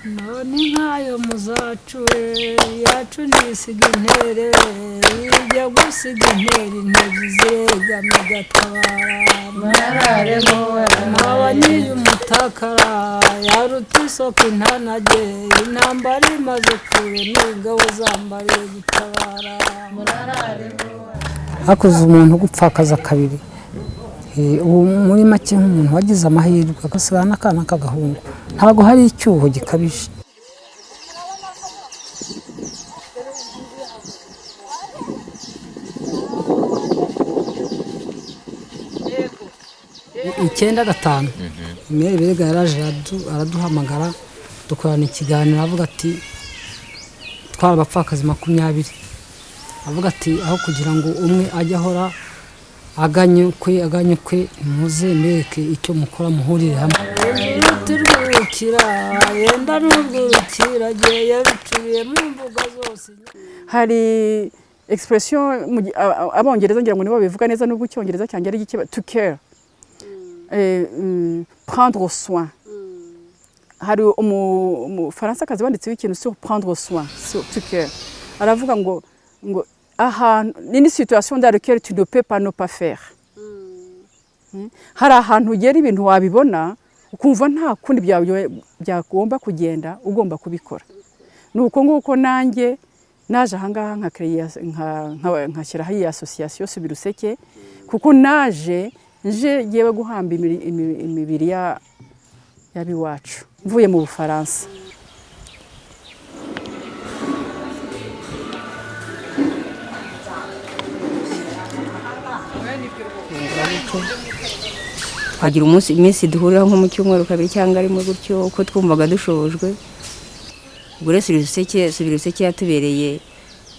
none nk'ayo muzacure yacu ntisiga intere ijya gusiga intere intege ziregama igatabara nkaba niyo umutakara yaruta isoko intanage intambara imaze kure n'ingabo zambariye gutabara hakoze umuntu gupfakaza kabiri ubu muri make nk'umuntu wagize amahirwe agasigara n'akana k'agahungu ntabwo hari icyuho gikabije icyenda gatanu Berega yaraje araduhamagara dukorana ikiganiro avuga ati twara abapfakazi 20 avuga ati aho kugira ngo umwe ajye ahora aganyukwe muze mbeke icyo mukora muhurire hamwe turwukira yenda n'urwukira giye rucuye mu mbuga zose hari expression abongereza ngira ngo nibo bivuga neza n'ubwo icyongereza cyanjye ari gike to care prendre soin hari Faransa kazi banditse ikintu sur prendre soin sur to care aravuga ngo ni situation dans laquelle tu ne peux pas ne pas faire hari ahantu ugera ibintu wabibona ukumva nta kundi byagomba kugenda ugomba kubikora nuko nguko nanjye naje ahangaha nkashyiraho iyi association Subiruseke kuko naje nje yewe guhamba imibiri y'abiwacu mvuye mu Bufaransa twagira iminsi duhurira nko mu cyumweru kabiri cyangwa rimwe gutyo uko twumvaga dushojwe ubwo rero Subiruseke yatubereye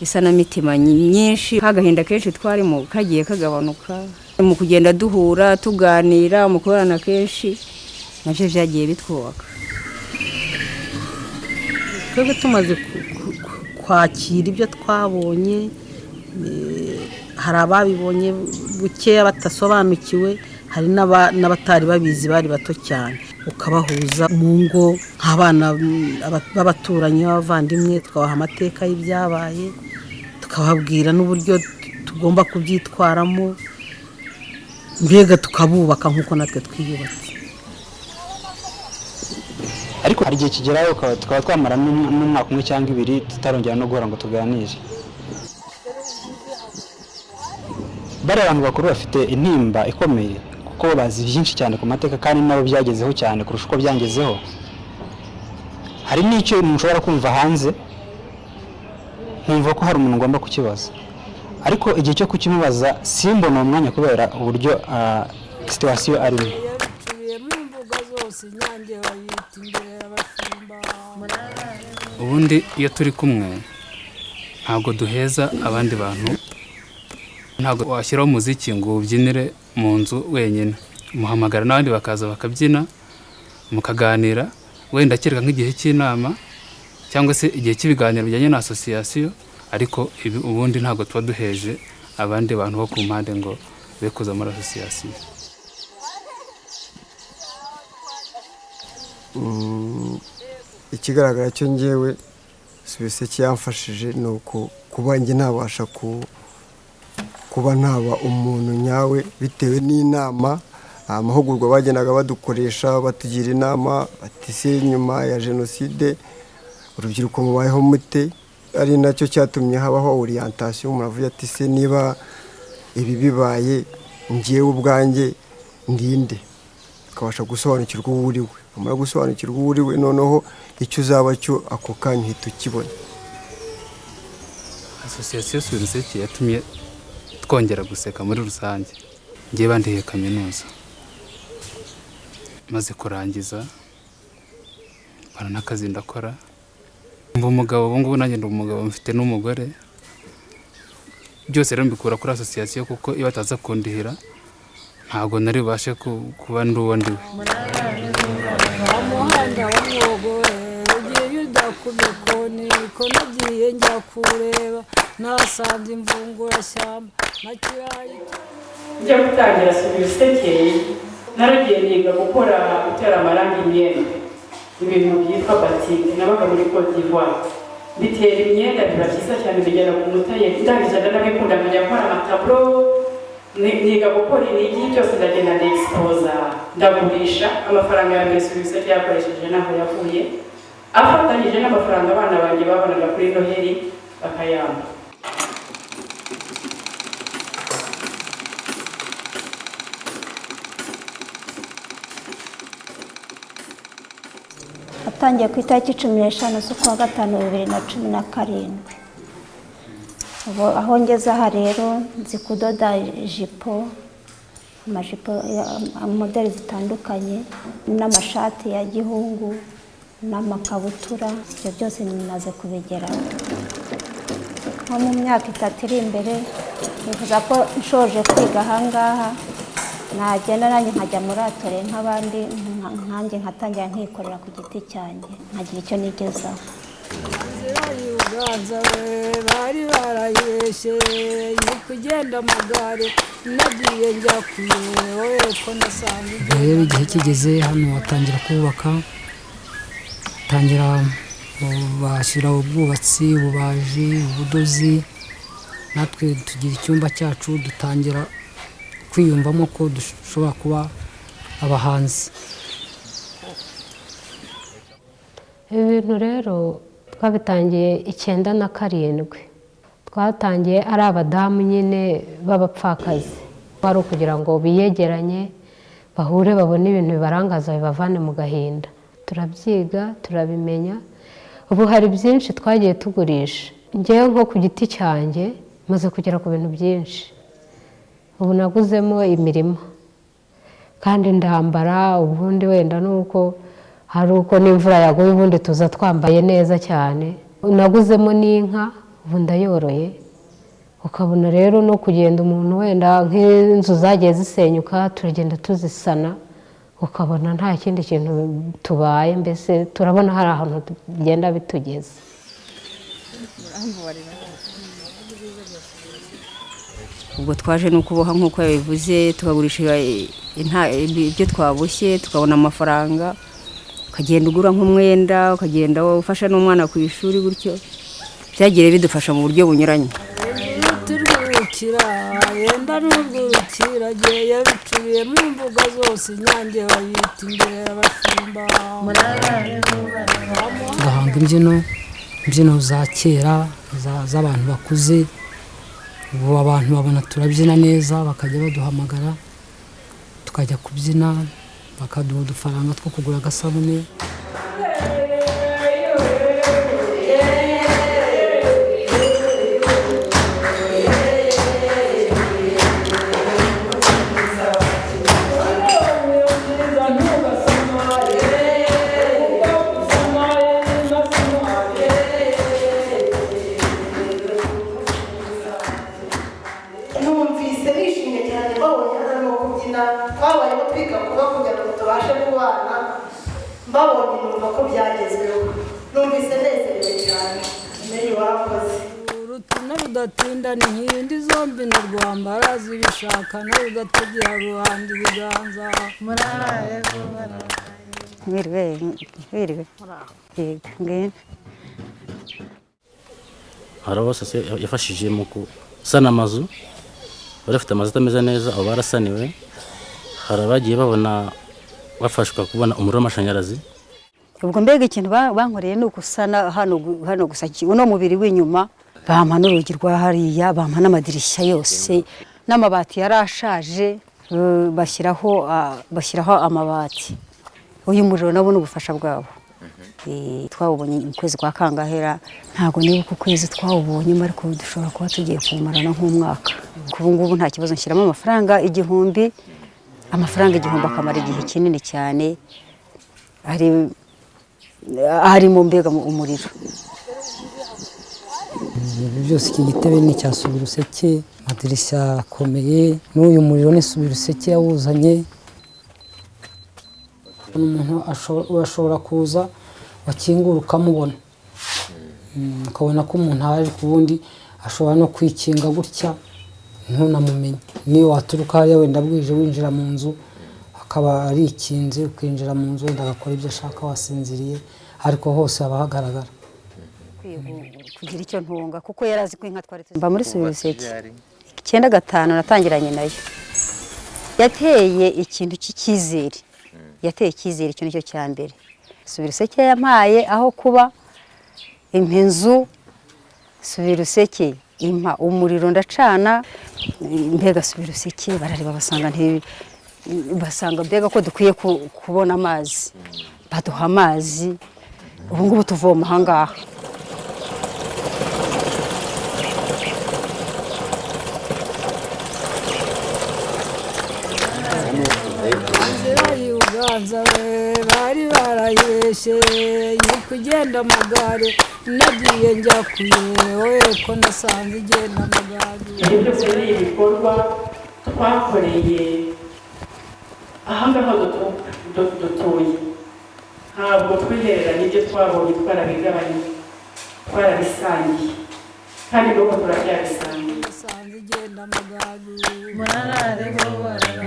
isanamitima nyinshi hagahinda kenshi twarimo kagiye kagabanuka mu kugenda duhura tuganira mu kubana kenshi nabyo byagiye bitwubaka twebwe tumaze kwakira ibyo twabonye hari ababibonye bukeya batasobanukiwe hari n'abatari babizi bari bato cyane ukabahuza mu ngo nk'abana b'abaturanyi b'abavandimwe tukabaha amateka y'ibyabaye tukababwira n'uburyo tugomba kubyitwaramo mbega tukabubaka nk'uko natwe twiyubatse ariko hari igihe kigeraho tukaba twamara n'umwaka umwe cyangwa 2 tutarongera no guhora ngo tuganire bari abantu bakuru bafite intimba ikomeye kuko bazi byinshi cyane ku mateka kandi nabo byagezeho cyane kurusha uko byangezeho hari n'icyo mushobora kumva hanze nkumva ko hari umuntu ngomba kukibaza ariko igihe cyo kukimubaza simbona umwanya kubera uburyo situation arimo ubundi iyo turi kumwe ntabwo duheza abandi bantu ntabwo washyiraho umuziki ngo ubyinire mu nzu wenyine muhamagara n'abandi bakaza bakabyina mukaganira wenda kereka nk'igihe cy'inama cyangwa se igihe cy'ibiganiro bijyanye na association ariko ubundi ntabwo tuba duheje abandi bantu bo ku mpande ngo be kuza muri association ikigaragara cyo ngewe Subiruseke yamfashije ni uko kuba njye ntabasha kuba ntaba umuntu nyawe bitewe n'inama amahugurwa bagenaga badukoresha batugira inama bati se nyuma ya jenoside urubyiruko mubayeho mute ari nacyo cyatumye habaho orientation muravuye ati se niba ibi bibaye ngiye ubwanjye ndinde ukabasha gusobanukirwa uwo uriwe amara gusobanukirwa uwo uriwe noneho icyo uzaba cyo ako kanya uhita ukibona association Subiruseke yatumye twongera guseka muri rusange ngiye bandiye kaminuza maze kurangiza bana n'akazi ndakora mba umugabo ubu ngubu nanjye ndi umugabo mfite n'umugore byose rero mbikura kuri association kuko iyo bataza kundihira ntabwo nari bubashe kuba ndi uwo ndiwe umuhanda w'umwogore ugiye udakumye koni ko nagiye njya kureba nasanze imvungurashyamba na kirayi njya gutangira Subiruseke naragiye niga gutera amarangi imyenda ibintu byitwa batike nabaga muri Cote d'Ivoire bitera imyenda biba byiza cyane bigera ku mutayeri ndangije ndabikunda nkajya gukora amataburo niga gukora inigi byose ndagenda ndexposa ndagurisha amafaranga ya mbere service yakoresheje naho yavuye afatanyije n'amafaranga abana banjye babonaga kuri Noheli bakayamba. Atangiye ku itariki 15 z'ukwa gatanu 2017. Aho ngeze aha rero nzi kudoda amajipo modeli zitandukanye n'amashati ya gihungu n'amakabutura, ibyo byose nimaze kubigeraho. Nko mu myaka 3 iri imbere nifuza ko nshoje kwiga ahangaha nagenda nanjye nkajya muri atore nk'abandi nkanjye nkatangira nkikorera ku giti cyanjye nkagira icyo nigezaho. Bari barayeshe kugenda amagare nagiye njya kuyewe ko nasanze rero igihe kigeze hano watangira kubaka tangira bashyira ubwubatsi ububaji ubudozi natwe tugira icyumba cyacu dutangira kwiyumvamo ko dushobora kuba abahanzi. Ibintu rero twabitangiye 97 twatangiye ari abadamu nyine b'abapfakazi bari kugira ngo biyegeranye bahure babone ibintu bibarangaza bibavane mu gahinda. Turabyiga turabimenya ubu hari byinshi twagiye tugurisha. Ngewe nko ku giti cyanjye maze kugera ku bintu byinshi. Ubu naguzemo imirimo kandi ndambara ubundi wenda nuko hari uko n'imvura yaguye ubundi tuza twambaye neza cyane. Naguzemo n'inka ubu ndayoroye ukabona rero no kugenda umuntu wenda nk'inzu zagiye zisenyuka turagenda tuzisana ukabona nta kindi kintu tubaye mbese turabona hari ahantu tugenda bitugeze. Ubwo twaje no kuboha nk'uko yabivuze tukagurisha ibyo twaboshye tukabona amafaranga ukagenda ugura nk'umwenda ukagenda ufasha n'umwana ku ishuri gutyo byagire bidufasha mu buryo bunyuranye. Turwukira yenda n'urwukira giye bicuriye mu mbuga zose Inyange bayita imbere y'abashumba gahanga imbyino za kera z'abantu bakuze. Ubu abantu babona turabyina neza bakajya baduhamagara tukajya kubyina bakaduha udufaranga two kugura agasabune. Rudatinda n'ihindi zombi na rwambara zibishaka n'udatugera ruhande ibiganza. Mwiriwe hari bose yafashije mu gusana amazu barafite amazu atameze neza abo barasaniwe. Hari abagiye babona bafashwa kubona umuriro w'amashanyarazi. Ubwo mbega ikintu bankoreye ni ukusana hano gusa uno mubiri w'inyuma bampa n'urugi rwa hariya bampa n'amadirishya yose n'amabati yarashaje bashyiraho amabati. Uyu muriro nabo n'ubufasha bwabo twawubonye mu kwezi kwa Kangahera ntago nibuka ukwezi twawubonye ariko dushobora kuba tugiye kumarana nk'umwaka. Kubu ngubu nta kibazo nshyiramo amafaranga 1000 akamara igihe kinini cyane ari mu mbega umuriro. Byose iki gitebe ni cyasubira useke amadirishya akomeye n'uyu muriro n'isubira useke yawuzanye. Umuntu ashobora kuza wakingura ukamubona ukabona ko umuntu aje ku wundi ashobora no kwikinga gutya ntunamumenye. Niyo waturuka hariya wenda bwije winjira mu nzu akaba ari ikinze ukinjira mu nzu wenda agakora ibyo ashaka wasinziriye ariko hose haba hagaragara. Kugira icyo ntunga kuko yarazi ko inka twari mba muri Subiruseke 95 natangiranye nayo yateye ikintu cy'ikizere yateye ikizere icyo nicyo cya mbere. Subiruseke yampaye aho kuba impenzu Subiruseke impa umuriro ndacana mbega Subiruseke barareba basanga mbega ko dukwiye kubona amazi baduha amazi ubu ngubu tuvoma ahangaha. bari barayibeshe kugenda amagare nagiye njya kuyewe ko nasanze igenda amagare. Ibyo byose ni ibikorwa twakoreye ahangaha dutuye ntabwo twihereranye ibyo twabonye twarabigabanye twarabisangiye kandi n'ubu turabyabisangiye. nasanze igenda amagaju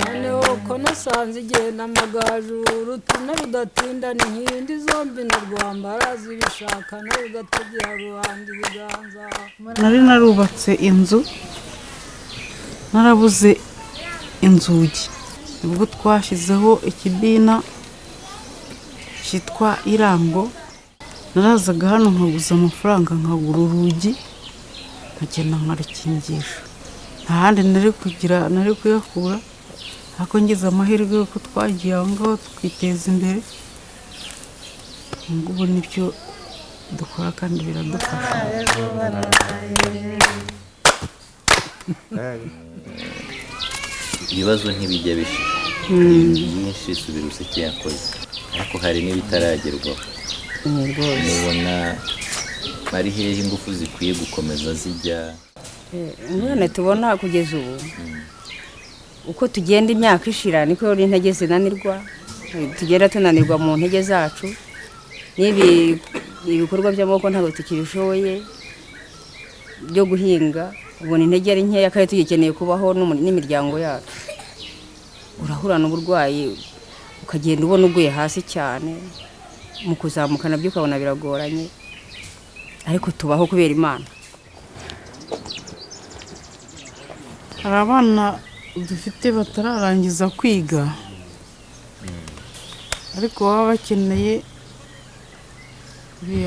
noneho ko nasanze igenda amagaju rutuna rudatinda n'inkindi zombi na rwambara zibishaka no rudategera rubanda ibiganza. Nari narubatse inzu narabuze inzugi ubwo twashyizeho ikibina cyitwa Irango narazaga hano nkaguza amafaranga nkagura urugi nkagenda nkarukingisha nta handi nari kuyakura ariko ngize amahirwe yuko twagiye aho ngaho twiteza imbere ngubu nibyo dukora kandi biradufasha. ibibazo ntibijya bishira byinshi Subiruseke yakoze ariko hari n'ibitaragerwaho. mubona ari hehe ingufu zikwiye gukomeza zijya none tubona kugeza ubu uko tugenda imyaka ishira niko intege zinanirwa tugenda tunanirwa mu ntege zacu n'ibi ibikorwa by'amaboko ntabwo tukibishoboye byo guhinga ubona intege ari nkeya kandi tugikeneye kubaho n'imiryango yacu. Urahura n'uburwayi ukagenda ubona uguye hasi cyane mu kuzamuka nabyo ukabona biragoranye ariko tubaho kubera Imana. Hari abana dufite batararangiza kwiga ariko baba bakeneye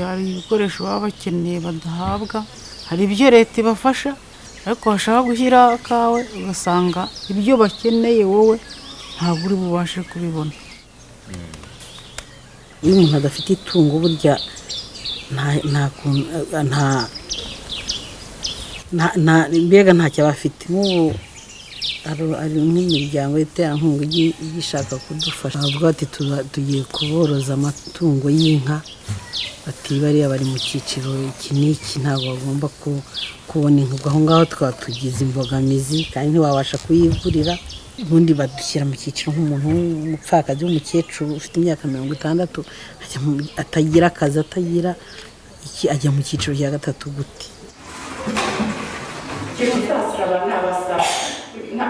hari ibikoresho baba bakeneye badahabwa hari ibyo leta ibafasha ariko bashaka gushyira kawe ugasanga ibyo bakeneye wowe ntabwo uri bubashe kubibona. Iyo umuntu adafite itungo burya mbega ntacyo aba afite. Nk'ubu hari nk'imiryango y'iterankunga igishaka kudufasha bavuga bati tugiye kuboroza amatungo y'inka bati bariya bari mu cyiciro iki n'iki ntabwo bagomba kubona inka aho ngaho twaba tugize imbogamizi kandi ntiwabasha kuyigurira ubundi badushyira mu cyiciro nk'umuntu w'umupfakazi w'umukecuru ufite imyaka 60 atagira akazi atagira iki ajya mu cyiciro cya 3 gute.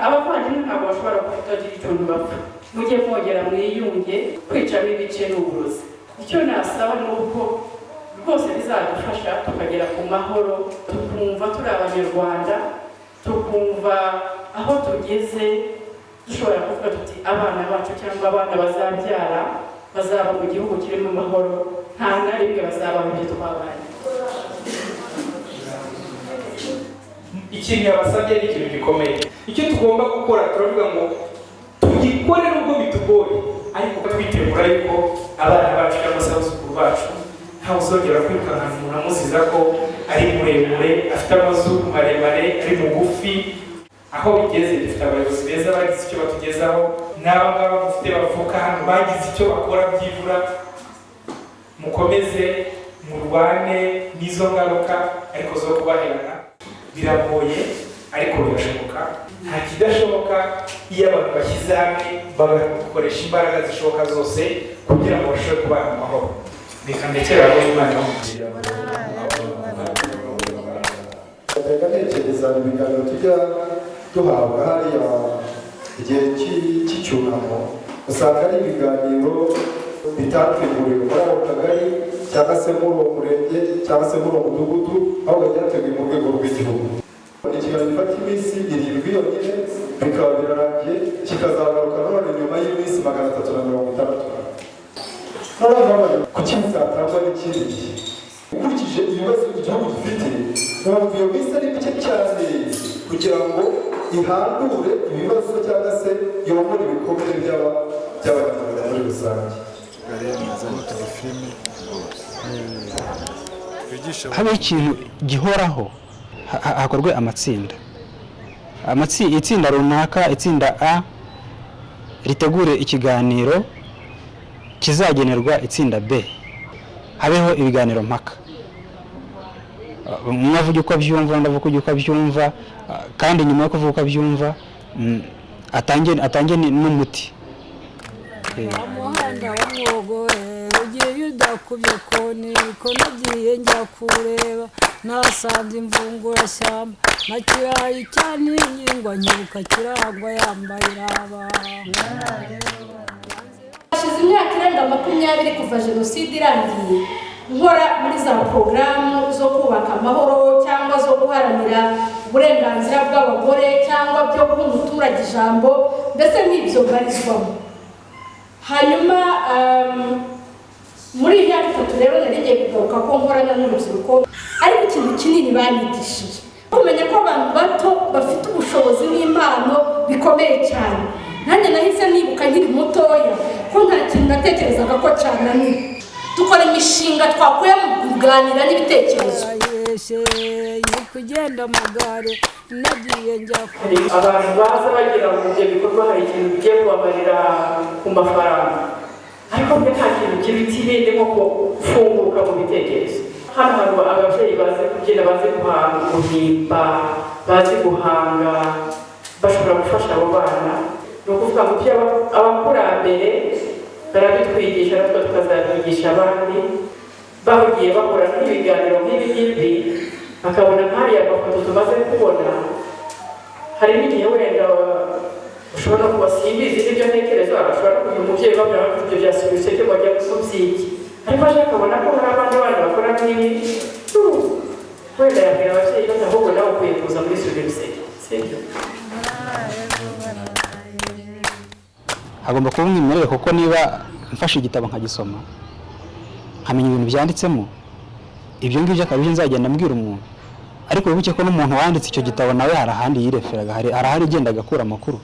Abavandimwe ntabwo bashobora kutagira ikintu bapfa mujye mwongera mwiyunge kwicamo ibice n'uburozi. Icyo nasaba ni uko rwose bizadufasha tukagera ku mahoro tukumva turi abanyarwanda tukumva aho tugeze dushobora kuvuga tuti abana bacu cyangwa abana bazabyara bazaba mu gihugu kirimo amahoro nta na rimwe bazabaho ibyo twabaye. Ikintu yabasabye ni ikintu gikomeye. Icyo tugomba gukora turavuga ngo tugikore nubwo bitugoye ariko twitegura yuko abana bacu cyangwa se abuzukuru bacu ntawe uzongera kwirukankana umuntu amuziza ko ari muremure afite amazuru maremare ari mugufi. Aho bigeze dufite abayobozi beza bagize icyo batugezaho n'aba ngaba mufite bavuka hano bagize icyo bakora byibura mukomeze murwane n'izo ngaruka ariko zo kubaherana biragoye ariko birashoboka. Nta kidashoboka iyo abantu bashyize hamwe bagakoresha imbaraga zishoboka zose kugira ngo bashobore kubana amahoro. Reka ndekere aho Imana ibamugira. Reka ntekereza ibiganiro tujya duhabwa hariya igihe cy'icyunamo usanga ari ibiganiro bitateguriwe muri ako kagari cyangwa se muri uwo murenge cyangwa se muri uwo mudugudu ahubwo byateguwe mu rwego rw'igihugu. Ni ikiganiro gifata iminsi 7 yonyine bikaba birarangiye kikazagaruka none nyuma y'iminsi 360. Kuki bizatangwa n'ikindi gihe ukurikije ibibazo igihugu gifite ntabwo iyo minsi ari mike cyane kugira ngo ihandure ibibazo cyangwa se yomore ibikomere by'abanyarwanda muri rusange. habaho ikintu gihoraho hakorwe amatsinda itsinda runaka, itsinda A ritegure ikiganiro kizagenerwa itsinda B, habeho ibiganiro mpaka, umwe avuga uko abyumva undi avuga uko abyumva, kandi nyuma yo kuvuga uko abyumva atange n'umuti. Umuhanda wa Mwogo ugiye udakubye koni ko nagiye njya kureba nasanze imvungurashyamba na kirayi cyane ingingwa nyibuka kirangwa yambaye iraba. Hashize imyaka irenga 20 kuva jenoside irangiye nkora muri za porogaramu zo kubaka amahoro cyangwa zo guharanira uburenganzira bw'abagore cyangwa byo guha umuturage ijambo, mbese n'ibyo barizwamo. Hanyuma muri iyi myaka 3 rero nari ngiye kugaruka ko nkorana n'urubyiruko, ariko ikintu kinini banyigishije kumenya ko abantu bato bafite ubushobozi n'impano bikomeye cyane. Nanjye nahise nibuka nkiri mutoya ko nta kintu natekerezaga ko cyananira. Dukora imishinga twakuye mu kuganira n'ibitekerezo. Kugenda amagare nagiye njya kure. Abantu baza bagira ngo ibyo bikorwa hari ikintu bigiye kubabarira ku mafaranga, ariko mbe nta kintu kibitibinde nko gufunguka mu bitekerezo. Hano hari ababyeyi bazi kubyina, bazi guhanga guhimba, bazi guhanga, bashobora gufasha abo bana. Ni ukuvuga ngo ibyo abakurambere barabitwigisha natwe tukazabyigisha abandi, bahugiye bakora nk'ibiganiro nk'ibi ngibi bakabona nk'ariya mafoto tumaze kubona. Hari n'igihe wenda ushobora kuba simbizi n'ibyo ntekereza, ashobora kugira umubyeyi babwira ko ibyo byasubise cyo bajya kubyiki, ariko aje akabona ko hari abandi bana bakora nk'ibi, wenda yabwira ababyeyi bati ahubwo nawe ukwiye kuza muri Subiriseke, sibyo? Hagomba kuba umwimerere, kuko niba mfashe igitabo nkagisoma nkamenya ibintu byanditsemo, ibyo ngibyo akabije nzagenda mbwira umuntu. Ariko wibuke ko n'umuntu wanditse icyo gitabo nawe hari ahandi yireferaga, hari agenda agakura amakuru.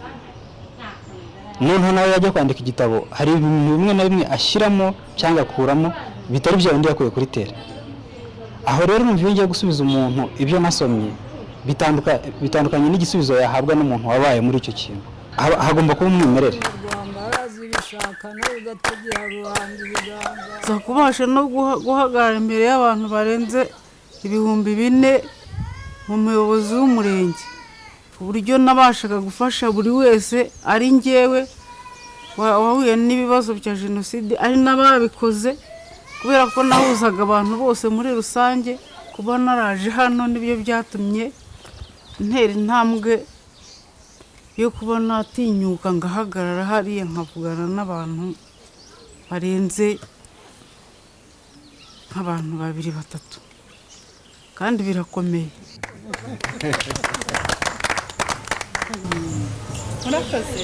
Noneho nawe yajya kwandika igitabo hari ibintu bimwe na bimwe ashyiramo cyangwa akuramo bitari bya bindi yakuye kuri tere. Aho rero numva iyo ngiye gusubiza umuntu ibyo nasomye bitandukanye n'igisubizo yahabwa n'umuntu wabaye muri icyo kintu. Hagomba kuba umwimerere. Za kubasha no guhagarara imbere y'abantu barenze 4,000 mu muyobozi w'umurenge, uburyo nabashaga gufasha buri wese, ari njyewe wahuye n'ibibazo bya jenoside, ari n'ababikoze, kubera ko nahuzaga abantu bose muri rusange. Kuba naraje hano nibyo byatumye ntera intambwe yo kuba natinyuka ngahagarara hariya nkavugana n'abantu barenze nk'abantu 2-3, kandi birakomeye. Murakoze.